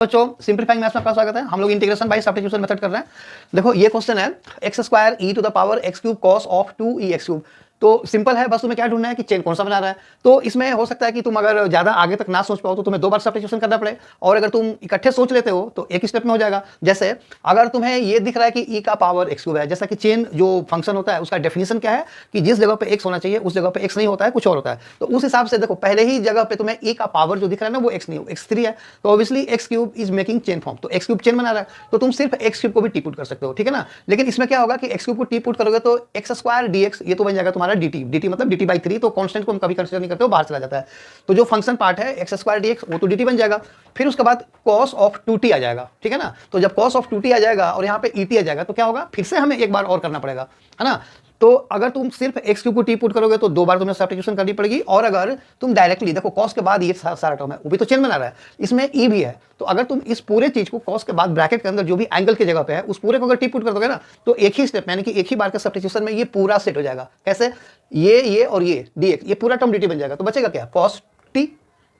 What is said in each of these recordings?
बच्चों सिंपलीफाइंग मैथ्स में आपका स्वागत है। हम लोग इंटीग्रेशन बाय सब्स्टिट्यूशन मेथड कर रहे हैं। देखो ये क्वेश्चन है x square e to the power x cube cos of 2e x cube. तो सिंपल है, बस तुम्हें क्या ढूंढना है कि चेन कौन सा बना रहा है। तो इसमें हो सकता है कि तुम अगर ज्यादा आगे तक ना सोच पाओ तो तुम्हें 2 बार सब्स्टिट्यूशन करना पड़े, और अगर तुम इकट्ठे सोच लेते हो तो एक स्टेप में हो जाएगा। जैसे अगर तुम्हें ये दिख रहा है कि ई का पावर एक्स क्यूब है, जैसा कि चेन जो फंक्शन होता है उसका डेफिनेशन क्या है कि जिस जगह पे एक्स होना चाहिए उस जगह पे एक्स नहीं होता है, कुछ और होता है। तो उस हिसाब से देखो पहले ही जगह पे तुम्हें ई का पावर जो दिख रहा है ना वो एक्स नहीं, एक्स 3 है। तो obviously x cube is making chain form, तो एक्स क्यूब चेन बना रहा है, तो तुम सिर्फ एक्स क्यूब को भी टी पुट कर सकते हो, ठीक है ना। लेकिन इसमें क्या होगा कि एक्स क्यूब को टी पुट करोगे तो एक्स स्क्वायर डीएक्स ये तो बन जाएगा तुम्हारा dt, dt मतलब dt बाई 3, तो कांस्टेंट को हम कभी कंसीडर नहीं करते हो, बाहर चला जाता है। तो जो फंक्शन पार्ट है एक्स स्क्वायर डीएक्स वो तो dt बन जाएगा। फिर उसके बाद cos ऑफ 2t आ जाएगा, ठीक है ना। तो जब cos ऑफ 2t आ जाएगा और यहाँ पे et आ जाएगा तो क्या होगा, फिर से हमें एक बार और करना पड़ेगा, है ना। तो अगर तुम सिर्फ एक्स क्यूब को टी पुट करोगे तो 2 बार तुम्हें सब्स्टिट्यूशन करनी पड़ेगी, और अगर तुम डायरेक्टली देखो cos के बाद ये सारा टर्म है वो भी तो चेन बना रहा है, इसमें e भी है। तो अगर तुम इस पूरे चीज को cos के बाद ब्रैकेट के अंदर जो भी एंगल की जगह पे है उस पूरे को अगर टी पुट कर दोगे ना तो एक ही स्टेप यानी कि एक ही बार के सब्स्टिट्यूशन में ये पूरा सेट हो जाएगा। कैसे, ये और ये dx ये पूरा टर्म dt बन जाएगा। तो बचेगा क्या, cos t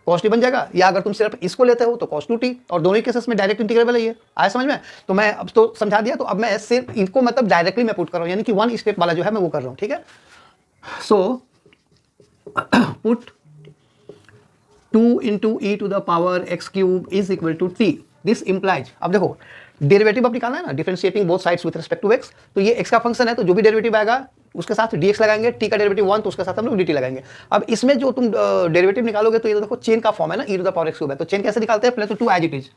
बन जाएगा, या अगर तुम सिर्फ इसको लेते हो तो cos 2t, और दोनों ही केसेस में डायरेक्ट इंटीग्रेबल है। ये आया समझ में। तो मैं अब तो समझा दिया, तो अब मैं सिर्फ इनको मतलब डायरेक्टली मैं पुट कर रहा हूं, यानी कि 1 स्टेप वाला जो है मैं वो कर रहा हूं, ठीक है। So put 2 into e to the power x cube is equal to t. This implies, अब देखो डेरिवेटिव अब निकालना है ना, differentiating both sides with respect to x। तो ये x का फंक्शन है तो जो भी डेरिवेटिव आएगा उसके साथ dx लगाएंगे, t का डेरिवेटिव 1 तो उसके साथ हम लोग dt लगाएंगे। अब इसमें जो तुम डेरिवेटिव निकालोगे तो ये तो देखो चेन का फॉर्म है ना, e to the power x cube है। तो चेन कैसे निकालते हैं, पहले तो 2 as it is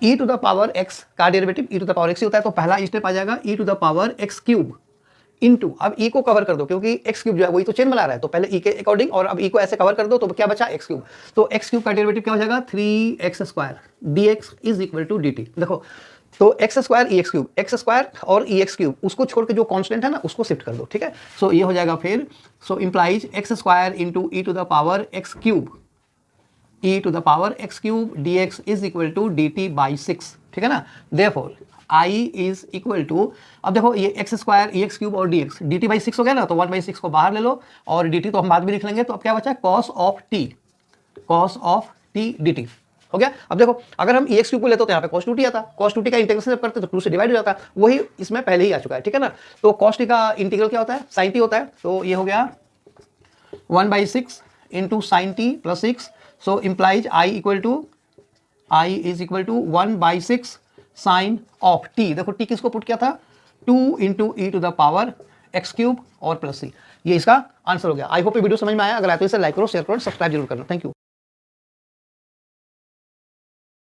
e to the power x का derivative e to the power x होता है, तो पहला स्टेप आ जाएगा e to the power x cube into, अब e को कवर कर दो क्योंकि x क्यूब जो है वही तो चेन बना रहा है, तो पहले e के अकॉर्डिंग, और अब e को ऐसे कवर कर दो तो क्या बचा x क्यूब। तो x क्यूब का डेरिवेटिव क्या हो जाएगा 3x square dx is equal to dt। देखो तो x square e x cube, x square और e एक्स क्यूब उसको छोड़ के जो कांस्टेंट है ना उसको शिफ्ट कर दो, ठीक है। सो ये हो जाएगा फिर, so implies x square into e to the power x cube, e to the power x cube dx is equal to dt by 6, ठीक है ना। Therefore I is equal to, अब देखो ये x square e x cube और d x, d t by 6 हो गया ना, तो 1/6 को बाहर ले लो और डी टी तो हम बाद में लिख लेंगे। तो अब क्या बचा, cos of T D T हो गया। अब देखो अगर हम ई एक्स क्यूब को लेते तो यहाँ पे cos 2t आता, cos 2t का इंटीग्रेशन जब करते तो 2 से डिवाइड हो जाता, वही इसमें पहले ही आ चुका है, ठीक है ना। तो cos t का इंटीग्रल क्या होता है, sin t होता है। तो ये हो गया 1/6 into sine t plus 6। So implies I is equal to 1/6 sine of t. देखो टी किसको पुट किया था, 2 into e to the power x cube और प्लस सी। ये इसका आंसर हो गया। आई होप ये वीडियो समझ में आया। अगर आया तो इसे लाइक करो, शेयर करो, सब्सक्राइब जरूर करना। Thank you.